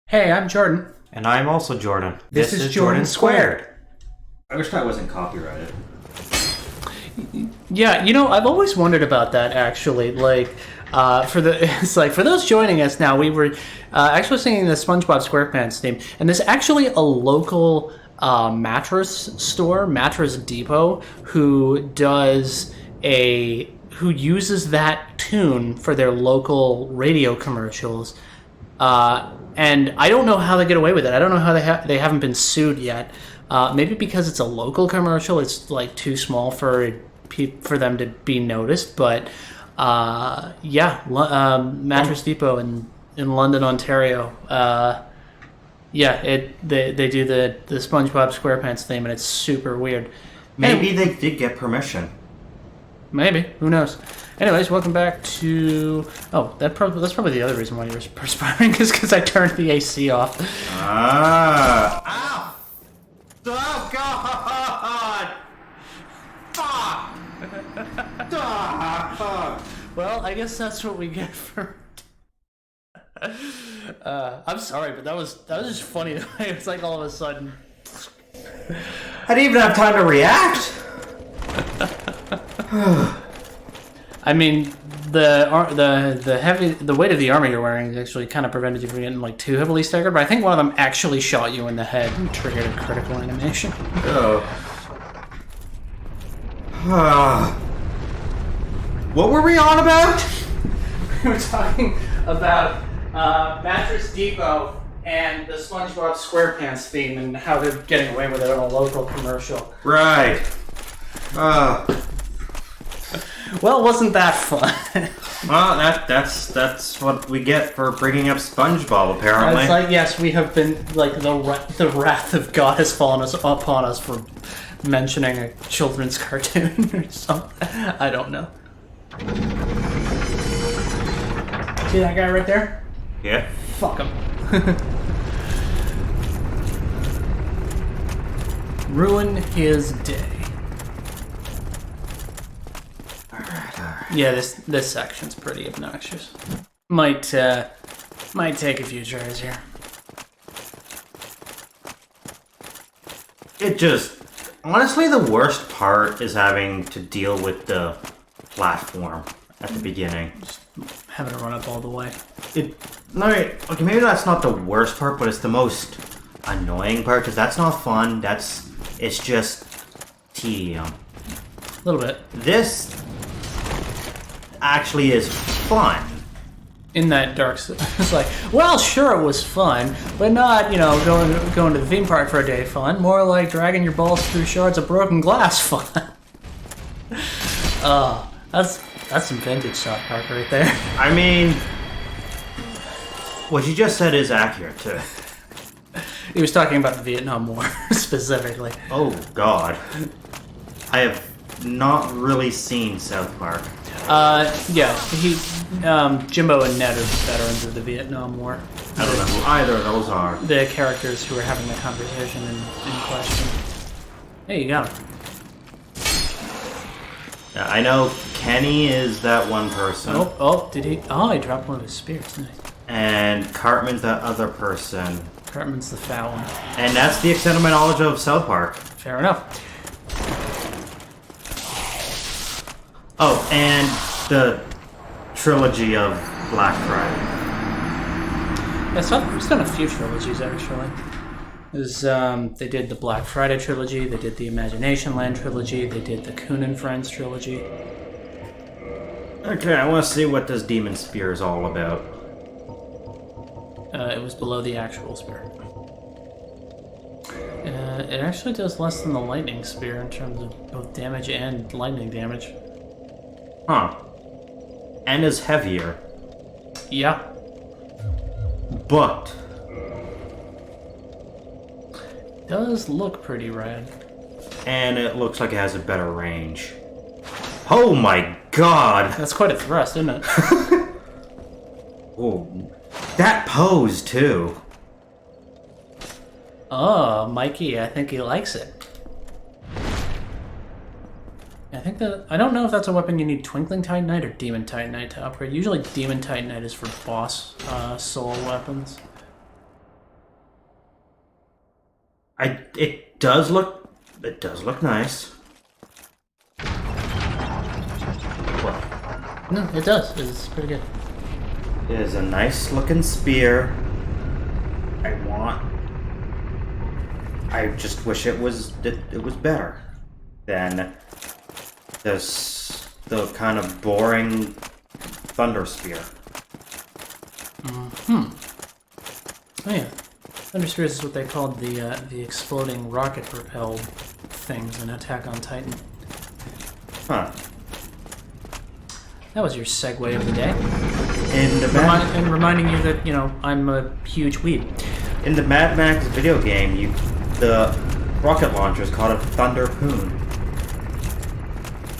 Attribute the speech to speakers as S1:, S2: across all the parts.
S1: Hey, I'm Jordan.
S2: And I'm also Jordan.
S1: This is Jordan Squared.
S2: I wish that wasn't copyrighted.
S1: Yeah, I've always wondered about that actually. For those joining us now, we were actually singing the SpongeBob SquarePants theme, and there's actually a local mattress store, Mattress Depot, who uses that tune for their local radio commercials. And I don't know how they get away with it. I don't know how they haven't been sued yet. Maybe because it's a local commercial, it's like too small for them to be noticed. But Mattress Depot in London, Ontario. They do the SpongeBob SquarePants theme, and it's super weird.
S2: Maybe they did get permission.
S1: Maybe, who knows? Anyways, welcome back to... Oh, that's probably the other reason why you were perspiring, is because I turned the AC off.
S2: Ow! Oh, God! Fuck!
S1: Well, I guess that's what we get for... I'm sorry, but that was just funny. It's like all of a sudden...
S2: I didn't even have time to react!
S1: I mean, the weight of the armor you're wearing actually kind of prevented you from getting like too heavily staggered, but I think one of them actually shot you in the head and triggered a critical animation.
S2: Oh. What were we on about?
S1: We were talking about Mattress Depot and the SpongeBob SquarePants theme and how they're getting away with it on a local commercial.
S2: Right.
S1: Well, wasn't that fun?
S2: Well, that's what we get for bringing up SpongeBob, apparently.
S1: It's like, yes, we have been, like, the wrath of God has fallen upon us for mentioning a children's cartoon or something. I don't know. See that guy right there?
S2: Yeah.
S1: Fuck him. Ruin his day. Yeah, this section's pretty obnoxious. Might take a few tries here.
S2: It just... Honestly, the worst part is having to deal with the platform at the beginning.
S1: Just having to run up all the way.
S2: Okay, maybe that's not the worst part, but it's the most annoying part, because that's not fun. It's just tedium.
S1: A little bit. This
S2: actually is fun.
S1: In that dark... It's like, well, sure, it was fun, but not, going to the theme park for a day fun. More like dragging your balls through shards of broken glass fun. That's some vintage South Park right there.
S2: I mean, what you just said is accurate, too.
S1: He was talking about the Vietnam War, specifically.
S2: Oh, God. I have not really seen South Park.
S1: Jimbo and Ned are the veterans of the Vietnam War.
S2: I don't know who either of those are.
S1: The characters who are having the conversation in question. Hey, you got him.
S2: Yeah, I know Kenny is that one person.
S1: Did he? Oh, he dropped one of his spears. Nice.
S2: And Cartman's that other person.
S1: Cartman's the foul one.
S2: And that's the extent of my knowledge of South Park.
S1: Fair enough.
S2: Oh, and the trilogy of Black Friday.
S1: Yeah, South Park's done a few trilogies, actually. They did the Black Friday trilogy, they did the Imagination Land trilogy, they did the Coon and Friends trilogy.
S2: Okay, I want to see what this Demon Spear is all about.
S1: It was below the actual spear. It actually does less than the Lightning Spear in terms of both damage and lightning damage.
S2: Huh. And is heavier.
S1: Yeah.
S2: But
S1: does look pretty rad.
S2: And it looks like it has a better range. Oh my God!
S1: That's quite a thrust, isn't it?
S2: Oh, that pose too.
S1: Oh, Mikey, I think he likes it. I don't know if that's a weapon you need Twinkling Titanite or Demon Titanite to upgrade. Usually Demon Titanite is for boss soul weapons.
S2: It does look nice. Well,
S1: No, it does. It's pretty good.
S2: it is a nice looking spear. I just wish it was better than the kind of boring thunder spear.
S1: Oh yeah, Thunder Spears is what they called the exploding rocket-propelled things in Attack on Titan.
S2: Huh.
S1: That was your segue of the day.
S2: And
S1: reminding you that, I'm a huge weeb.
S2: in the Mad Max video game, the rocket launcher is called a Thunder Poon.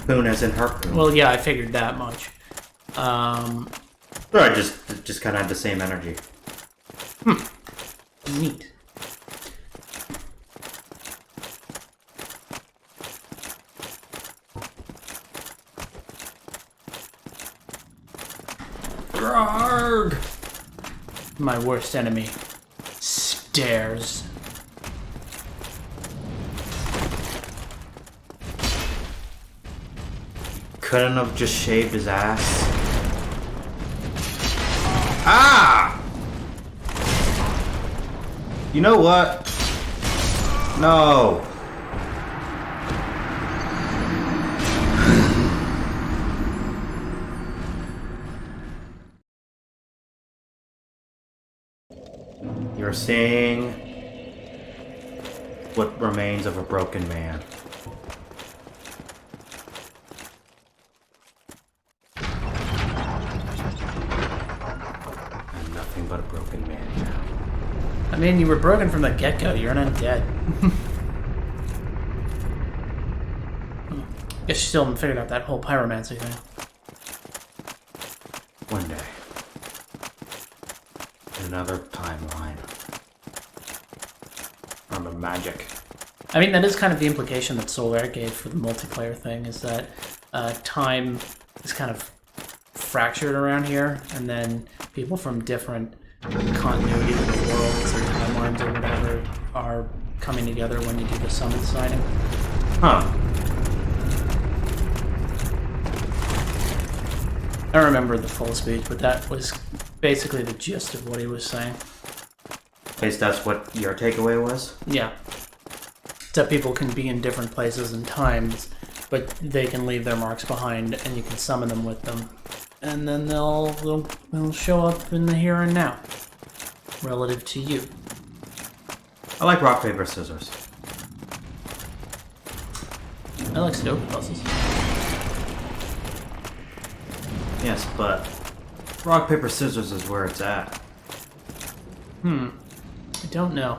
S2: Poon as in harpoon.
S1: Well, yeah, I figured that much.
S2: Right, just kind of had the same energy.
S1: Neat.
S2: Grarg!
S1: My worst enemy. Stairs.
S2: Couldn't have just shaved his ass. Ah! You know what? No. You're seeing what remains of a broken man. I'm nothing but a broken man now.
S1: I mean, you were broken from the get-go. You're an undead. Guess you still haven't figured out that whole pyromancy thing.
S2: One day. In another timeline. From a magic.
S1: I mean, that is kind of the implication that Solar gave for the multiplayer thing, is that time is kind of fractured around here, and then people from different continuities of the worlds or timelines or whatever are coming together when you do the summon signing.
S2: Huh.
S1: I don't remember the full speech, but that was basically the gist of what he was saying.
S2: At least that's what your takeaway was?
S1: Yeah. That people can be in different places and times, but they can leave their marks behind, and you can summon them with them. And then they'll show up in the here and now, relative to you.
S2: I like rock, paper, scissors.
S1: I like Sudoku puzzles.
S2: Yes, but rock, paper, scissors is where it's at.
S1: I don't know.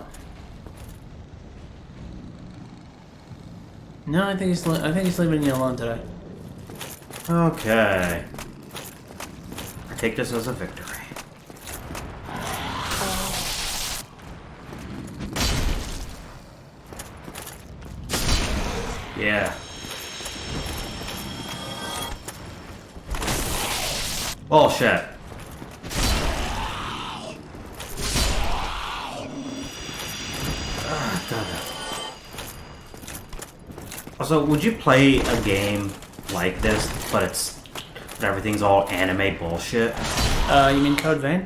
S1: No, I think he's leaving you alone today.
S2: Okay. I take this as a victory. Yeah. Bullshit. Also, would you play a game like this, but everything's all anime bullshit?
S1: You mean Code Vein?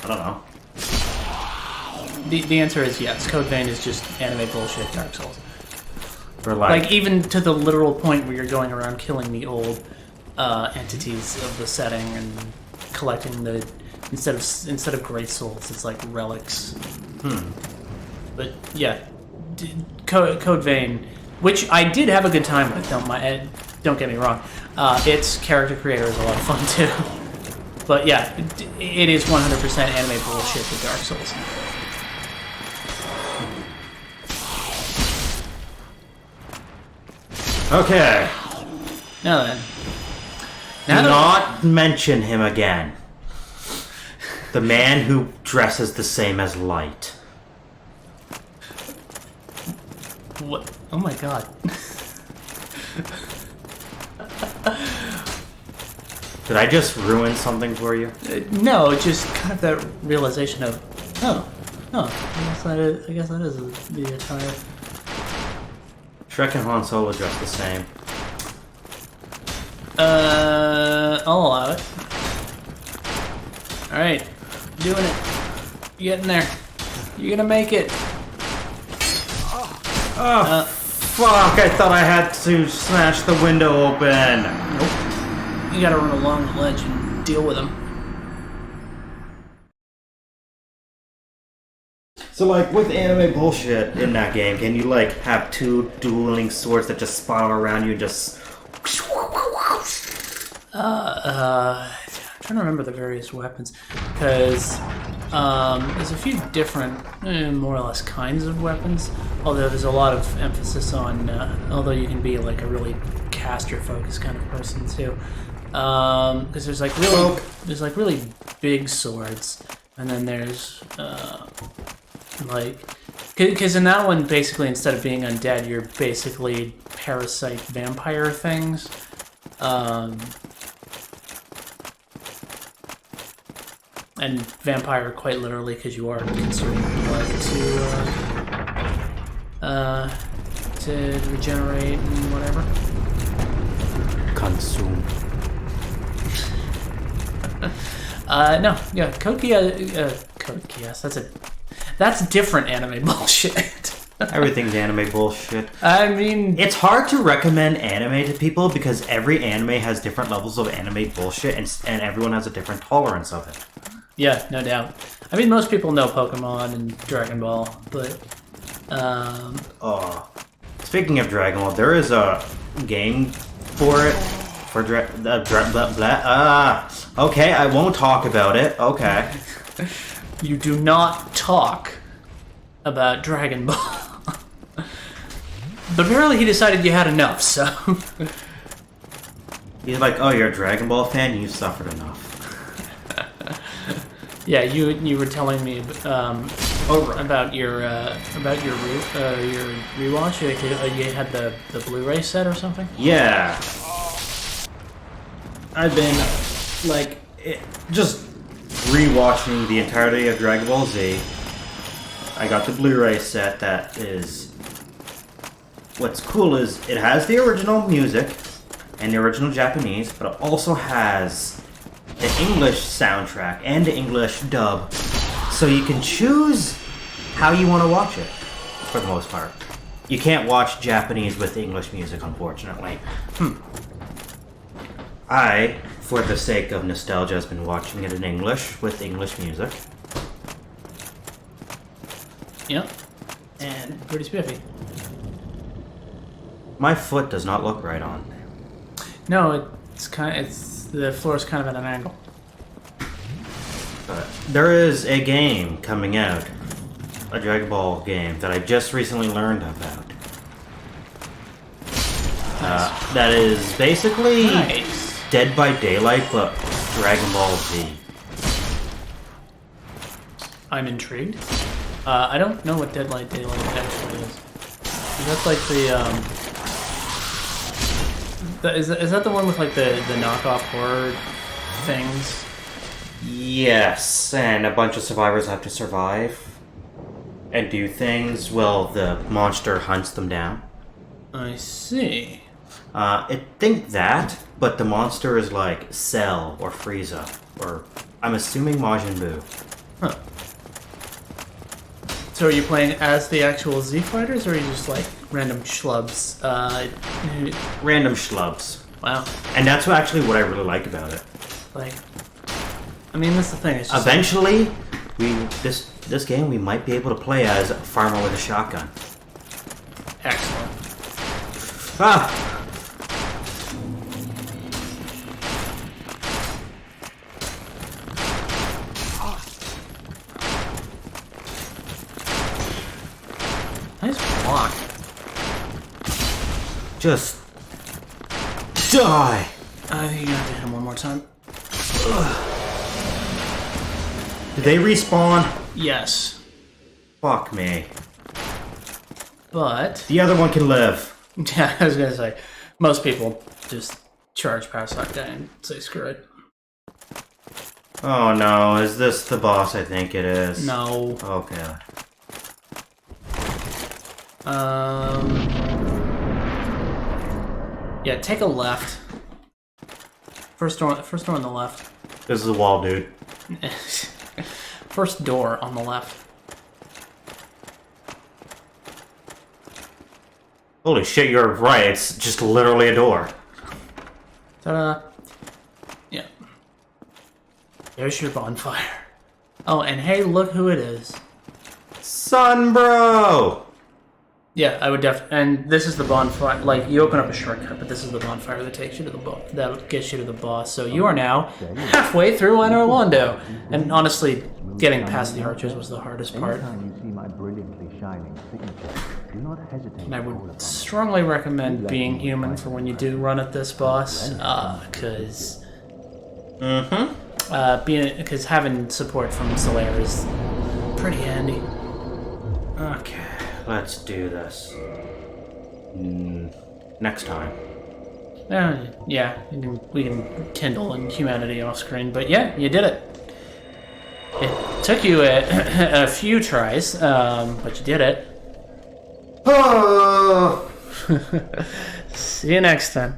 S2: I don't know.
S1: The answer is yes. Code Vein is just anime bullshit Dark Souls.
S2: For
S1: Like, even to the literal point where you're going around killing the old entities of the setting and collecting the instead of great souls, it's like relics. But yeah, Code Vein, which I did have a good time with. Don't get me wrong. Its character creator is a lot of fun too. But yeah, it is 100% anime bullshit with Dark Souls.
S2: Okay.
S1: Now then.
S2: Do not mention him again. The man who dresses the same as Light.
S1: What? Oh my god.
S2: Did I just ruin something for you?
S1: No, just kind of that realization of, oh, Oh, I guess that is the attire.
S2: Shrek and Han Solo dress the same.
S1: I'll allow it. Alright, doing it. You getting there. You're gonna make it.
S2: Oh, fuck! I thought I had to smash the window open.
S1: Nope. You gotta run along the ledge and deal with them.
S2: So, like, with anime bullshit in that game, can you, like, have two dueling swords that just spiral around you and just...
S1: I'm trying to remember the various weapons, because there's a few different, more or less, kinds of weapons. Although there's a lot of emphasis on, although you can be like a really caster-focused kind of person too, because there's like really big swords, and then there's like, because in that one, basically instead of being undead, you're basically parasite vampire things. And vampire, quite literally, because you are consuming blood to regenerate and whatever.
S2: Consume.
S1: No, yeah, Code Geass, that's different anime bullshit.
S2: Everything's anime bullshit.
S1: I mean...
S2: It's hard to recommend anime to people because every anime has different levels of anime bullshit and everyone has a different tolerance of it.
S1: Yeah, no doubt. I mean, most people know Pokemon and Dragon Ball, but...
S2: Speaking of Dragon Ball, there is a game for it. For okay, I won't talk about it. Okay.
S1: You do not talk about Dragon Ball. But apparently he decided you had enough, so...
S2: He's like, oh, you're a Dragon Ball fan? You've suffered enough.
S1: Yeah, you were telling me about your rewatch. You had the Blu-ray set or something.
S2: Yeah, I've been just rewatching the entirety of Dragon Ball Z. I got the Blu-ray set. That is, what's cool is it has the original music and the original Japanese, but it also has the English soundtrack and the English dub, so you can choose how you want to watch it, for the most part. You can't watch Japanese with English music, unfortunately. I, for the sake of nostalgia, has been watching it in English, with English music.
S1: Yep. And pretty spiffy.
S2: My foot does not look right on.
S1: No, the floor is kind of at an angle.
S2: But there is a game coming out, a Dragon Ball game that I just recently learned about. That is basically Dead by Daylight, but Dragon Ball Z.
S1: I'm intrigued. I don't know what Dead by Daylight actually is. That's like is that the one with like the knockoff horror things?
S2: Yes, and a bunch of survivors have to survive and do things while the monster hunts them down.
S1: I see.
S2: I think that, but the monster is like Cell or Frieza, or I'm assuming Majin Buu.
S1: Huh. So are you playing as the actual Z fighters, or are you just like random schlubs?
S2: Random schlubs.
S1: Wow.
S2: And that's what I really like about it.
S1: Like, I mean, that's the thing. It's just
S2: eventually, this game we might be able to play as Farmer with a shotgun.
S1: Excellent.
S2: Ah.
S1: Nice block.
S2: Just die.
S1: I think you have to hit him one more time.
S2: Do they respawn?
S1: Yes.
S2: Fuck me.
S1: But
S2: The other one can live.
S1: yeah, I was gonna say, most people just charge past that guy and say screw it.
S2: Oh no, is this the boss? I think it is.
S1: No.
S2: Okay.
S1: Yeah, take a left. First door on the left.
S2: This is the wall, dude.
S1: First door on the left.
S2: Holy shit, you're right. It's just literally a door.
S1: Ta-da. Yeah. There's your bonfire. Oh, and hey, look who it is.
S2: Sunbro!
S1: Yeah, I would and this is the bonfire. Like, you open up a shortcut, but this is the bonfire that takes you to the boss. That gets you to the boss. So you are now halfway through Anor Londo. And honestly, getting past the archers was the hardest part. And I would strongly recommend being human for when you do run at this boss, because because having support from Solaire is pretty handy.
S2: Okay, let's do this. Next time.
S1: Yeah, we can kindle in humanity off screen, but yeah, you did it. It took you a few tries, but you did it.
S2: Oh!
S1: See you next time.